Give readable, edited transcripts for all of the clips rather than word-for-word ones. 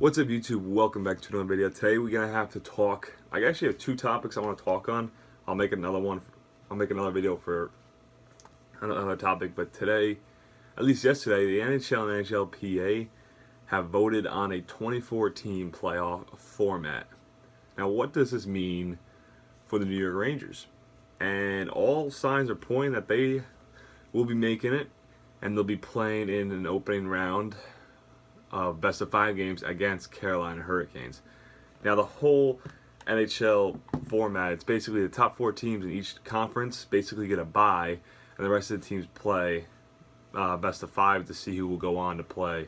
What's up, YouTube? Welcome back to another video. Today we're gonna have to talk. I actually have two topics I want to talk on. I'll make another one. I'll make another video for another topic. But today, at least yesterday, the NHL and NHLPA have voted on a 24-team playoff format. Now, what does this mean for the New York Rangers? And all signs are pointing that they will be making it, and they'll be playing in an opening round of best of 5 games against Carolina Hurricanes. Now, the whole NHL format, it's basically the top 4 teams in each conference basically get a bye, and the rest of the teams play best of 5 to see who will go on to play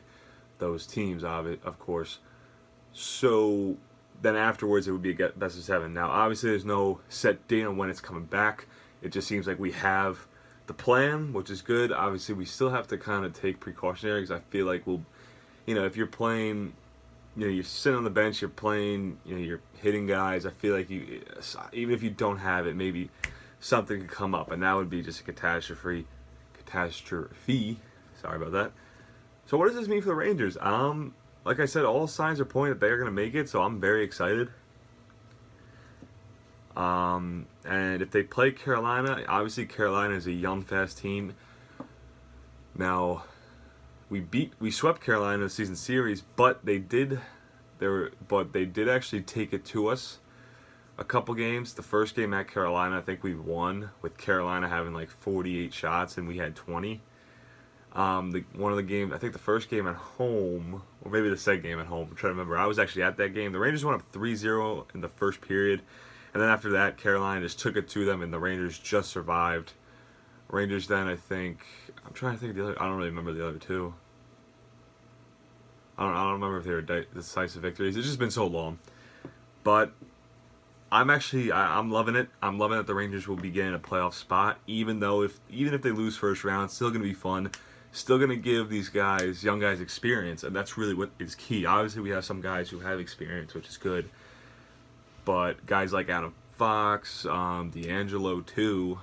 those teams, of course. So then afterwards, it would be a best of 7. Now, obviously, there's no set date on when it's coming back. It just seems like we have the plan, which is good. Obviously, we still have to kind of take precautionary because I feel like if you're playing, you're sitting on the bench, you're playing, you're hitting guys. I feel like even if you don't have it, maybe something could come up, and that would be just a catastrophe. Sorry about that. So what does this mean for the Rangers? Like I said, all signs are pointing that they are going to make it, so I'm very excited. And if they play Carolina, obviously Carolina is a young, fast team. Now, we swept Carolina in the season series, but they did actually take it to us a couple games. The first game at Carolina, I think we won with Carolina having like 48 shots and we had 20. One of the games, I think the first game at home, or maybe the second game at home, I'm trying to remember. I was actually at that game. The Rangers went up 3-0 in the first period, and then after that, Carolina just took it to them, and the Rangers just survived. Rangers then, I'm trying to think of the other. I don't really remember the other two. I don't remember if they were decisive victories. It's just been so long. But I'm loving it. I'm loving that the Rangers will be getting a playoff spot, even if they lose first round, it's still going to be fun. Still going to give these young guys experience, and that's really what is key. Obviously, we have some guys who have experience, which is good. But guys like Adam Fox, D'Angelo too,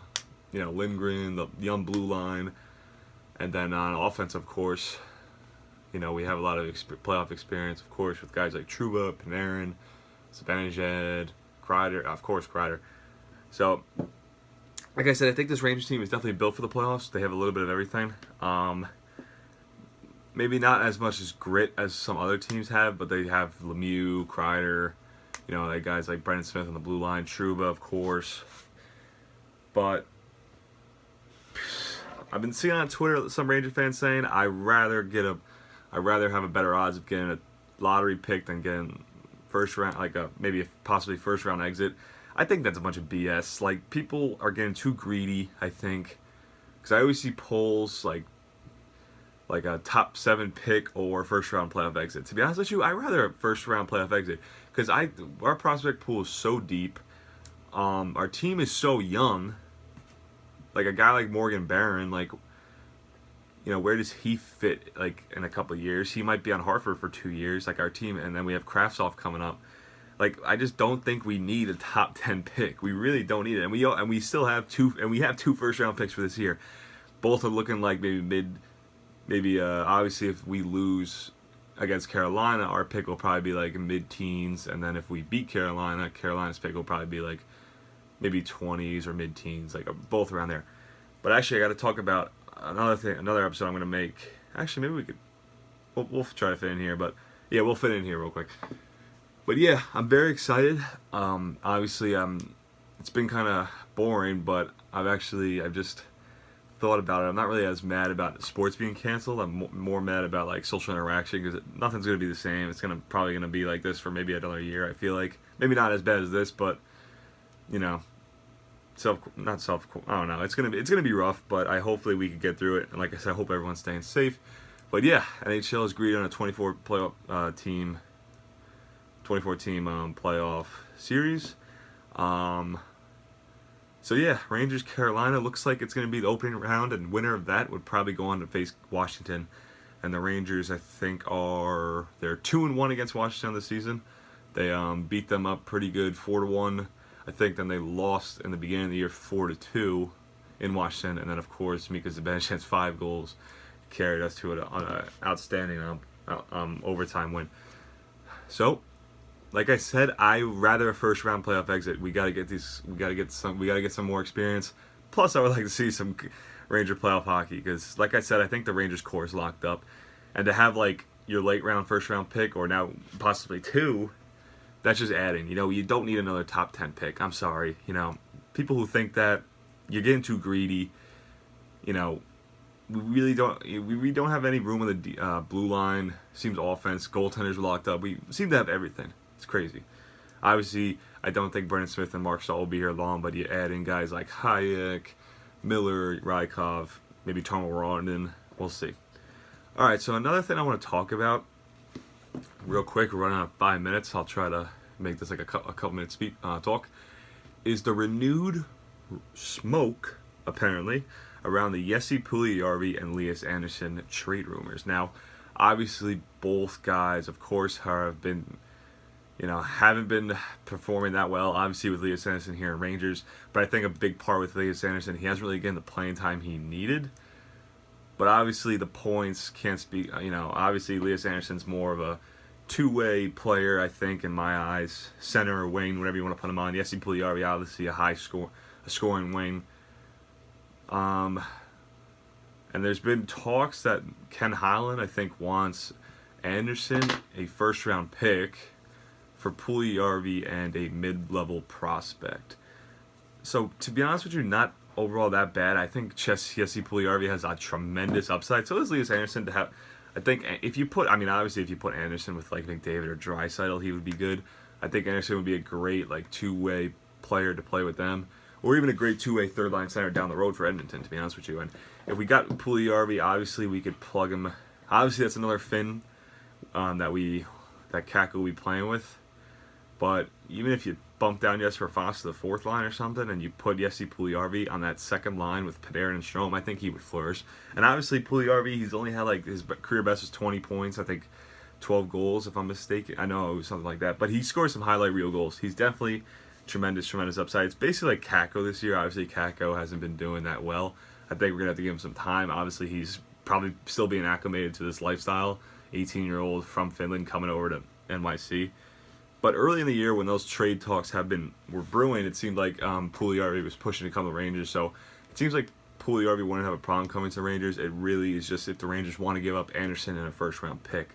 Lindgren, the young blue line, and then on offense, of course, we have a lot of playoff experience, of course, with guys like Trouba, Panarin, Zibanejad, Kreider. So, like I said, I think this Rangers team is definitely built for the playoffs. They have a little bit of everything. Maybe not as much as grit as some other teams have, but they have Lemieux, Kreider, they guys like Brendan Smith on the blue line, Trouba, of course. But I've been seeing on Twitter some Ranger fans saying I'd rather have a better odds of getting a lottery pick than getting first round, maybe possibly first round exit. I think that's a bunch of BS. Like, people are getting too greedy, I think, because I always see polls like a top 7 pick or first round playoff exit. To be honest with you, I'd rather a first round playoff exit because our prospect pool is so deep. Our team is so young. Like a guy like Morgan Barron, where does he fit in a couple of years? He might be on Hartford for 2 years, like our team, and then we have Kravtsov coming up. I just don't think we need a top 10 pick. We really don't need it, and we still have two first round picks for this year. Both are looking like obviously if we lose against Carolina, our pick will probably be like mid-teens, and then if we beat Carolina, Carolina's pick will probably be like maybe 20s or mid-teens, both around there. But actually, I got to talk about another episode I'm going to make. Actually, maybe we'll try to fit in here, but yeah, we'll fit in here real quick. But yeah, I'm very excited. Obviously, it's been kind of boring, but I've just thought about it. I'm not really as mad about sports being canceled. I'm more mad about social interaction because nothing's going to be the same. It's probably going to be like this for maybe another year. I feel like maybe not as bad as this, but I don't know. It's gonna be rough, but hopefully we can get through it. And like I said, I hope everyone's staying safe. But yeah, NHL has agreed on a 24 team playoff series. So yeah, Rangers Carolina looks like it's gonna be the opening round, and winner of that would probably go on to face Washington. And the Rangers, I think, they're 2-1 against Washington this season. They beat them up pretty good, 4-1. I think then they lost in the beginning of the year 4-2 in Washington, and then of course Mika Zibanejad's 5 goals carried us to an outstanding overtime win. So, like I said, I rather a first round playoff exit. We gotta get some more experience. Plus, I would like to see some Ranger playoff hockey because, like I said, I think the Rangers core is locked up, and to have like your late round first round pick or now possibly two, that's just adding. You don't need another top 10 pick. I'm sorry. People who think that, you're getting too greedy. We really don't have any room on the blue line. Seems offense, goaltenders are locked up. We seem to have everything. It's crazy. Obviously, I don't think Brendan Smith and Mark Stahl will be here long, but you add in guys like Hayek, Miller, Rykov, maybe Tomo Rondon. We'll see. All right, so another thing I want to talk about real quick. We're running out of 5 minutes. I'll try to make this like a couple minutes talk. Is the renewed smoke, apparently, around the Jesse Puljujärvi and Lias Andersson trade rumors. Now, obviously, both guys, of course, haven't been performing that well. Obviously, with Lias Andersson here in Rangers, but I think a big part with Lias Andersson, he hasn't really gotten the playing time he needed. But obviously, the points can't speak. Obviously, Lias Andersson's more of a two-way player, I think, in my eyes. Center or wing, whatever you want to put him on. Jesse Puljujärvi, obviously, a scoring wing. And there's been talks that Ken Holland, I think, wants Andersson, a first-round pick, for Puljujärvi and a mid-level prospect. So, to be honest with you, not overall that bad. I think Jesse Puljujärvi has a tremendous upside. So does Lias Andersson to have. I think if you put Andersson with like McDavid or Draisaitl, he would be good. I think Andersson would be a great like two-way player to play with them, or even a great two-way third-line center down the road for Edmonton. To be honest with you, and if we got Puljujärvi, obviously we could plug him. Obviously, that's another Finn that Kakko will be playing with. But even if you bump down Jesper Fast to the fourth line or something, and you put Jesse Puljujärvi on that second line with Panarin and Strome, I think he would flourish. And obviously, Puljujärvi, he's only had like his career best is 20 points, I think 12 goals, if I'm mistaken. I know it was something like that. But he scores some highlight reel goals. He's definitely tremendous upside. It's basically like Kakko this year. Obviously, Kakko hasn't been doing that well. I think we're going to have to give him some time. Obviously, he's probably still being acclimated to this lifestyle. 18-year-old from Finland coming over to NYC. But early in the year, when those trade talks were brewing, it seemed like Puljujärvi was pushing to come to Rangers. So it seems like Puljujärvi wouldn't have a problem coming to Rangers. It really is just if the Rangers want to give up Andersson and a first-round pick.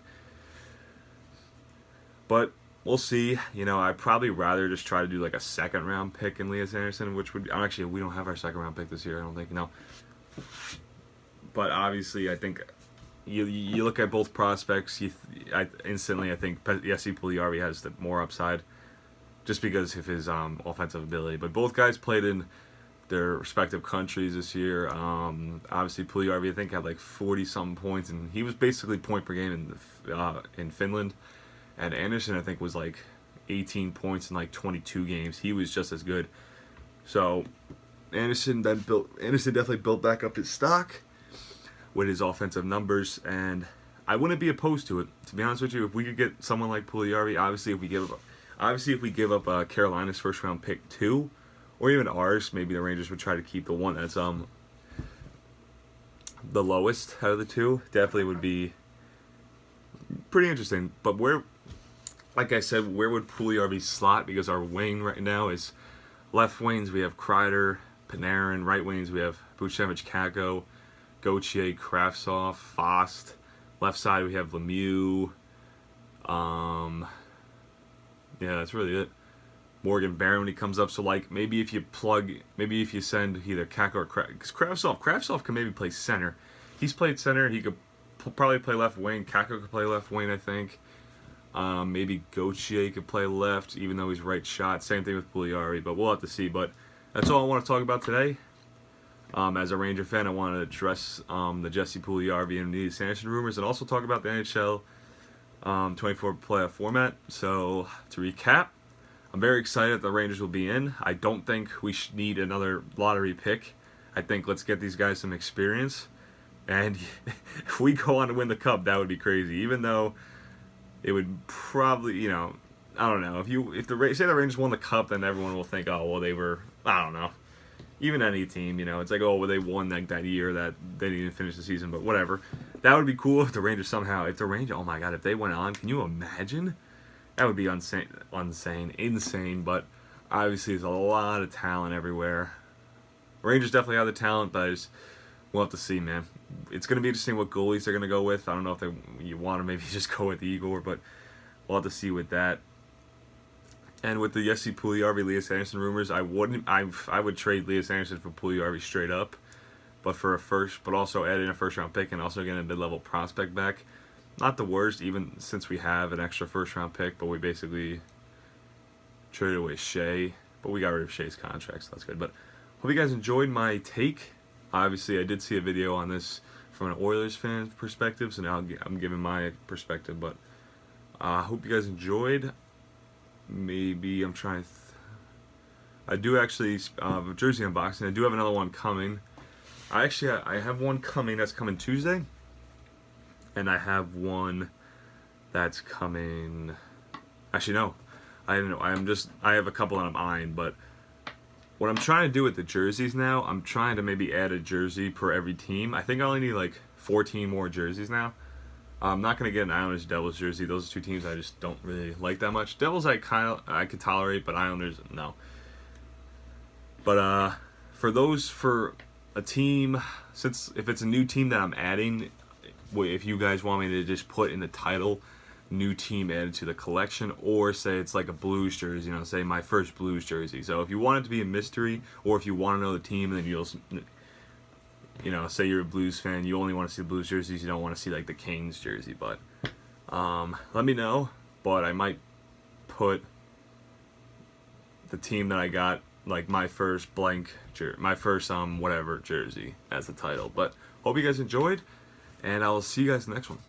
But we'll see. I'd probably rather just try to do like a second-round pick in Lias Andersson, which would actually we don't have our second-round pick this year. I don't think But obviously, I think. You look at both prospects. I think Jesse Puljujärvi has the more upside, just because of his offensive ability. But both guys played in their respective countries this year. Obviously, Puljujärvi I think had like 40-something points, and he was basically point per game in Finland. And Andersson I think was like 18 points in like 22 games. He was just as good. So Andersson definitely built back up his stock with his offensive numbers, and I wouldn't be opposed to it. To be honest with you, if we could get someone like Puljujärvi, obviously if we give up Carolina's first round pick too, or even ours, maybe the Rangers would try to keep the one that's the lowest out of the two. Definitely would be pretty interesting. But like I said, where would Puljujärvi slot? Because our wing right now is left wings. We have Kreider, Panarin. Right wings we have Buchnevich, Kakko, Gauthier, Kravtsov, Fast. Left side we have Lemieux. Yeah, that's really it. Morgan Barron when he comes up. So like maybe if you send either Kakko or Kravtsov can maybe play center. He's played center. He could probably play left wing. Kakko could play left wing, I think. Maybe Gauthier could play left, even though he's right shot. Same thing with Puljujärvi, but we'll have to see. But that's all I want to talk about today. As a Ranger fan, I want to address the Jesse Puljujärvi and Lias Andersson rumors, and also talk about the NHL 24 playoff format. So to recap, I'm very excited that the Rangers will be in. I don't think we should need another lottery pick. I think let's get these guys some experience, and if we go on to win the cup, that would be crazy. Even though it would probably, I don't know. If the Rangers won the cup, then everyone will think, oh well, they were, I don't know. Even any team, it's like, oh, well, they won that year that they didn't even finish the season, but whatever. That would be cool if the Rangers oh my God, if they went on, can you imagine? That would be insane. But obviously, there's a lot of talent everywhere. Rangers definitely have the talent, but we'll have to see, man. It's going to be interesting what goalies they're going to go with. I don't know if you want to maybe just go with Igor, but we'll have to see with that. And with the Jesse Lias Anderson rumors, I would trade Lias Anderson for Puljujärvi straight up, but also add in a first-round pick and also getting a mid-level prospect back. Not the worst, even since we have an extra first-round pick, but we basically traded away Shea, but we got rid of Shea's contract, so that's good. But hope you guys enjoyed my take. Obviously, I did see a video on this from an Oilers fan perspective, so now I'm giving my perspective. But I hope you guys enjoyed. Maybe I'm trying to... I do actually, jersey unboxing, I do have another one coming. I have one coming that's coming Tuesday. And I have one that's coming... Actually, no. I don't know. I have a couple that I'm eyeing, but what I'm trying to do with the jerseys now, I'm trying to maybe add a jersey per every team. I think I only need like 14 more jerseys now. I'm not going to get an Islanders Devils jersey. Those are two teams I just don't really like that much. Devils I could tolerate, but Islanders, no. But for a team, if it's a new team that I'm adding, if you guys want me to just put in the title, new team added to the collection, or say it's like a Blues jersey, say my first Blues jersey. So if you want it to be a mystery, or if you want to know the team, then you'll... say you're a Blues fan, you only want to see the Blues jerseys, you don't want to see like the Kings jersey, but let me know. But I might put the team that I got, like my first whatever jersey as the title. But hope you guys enjoyed, and I will see you guys in the next one.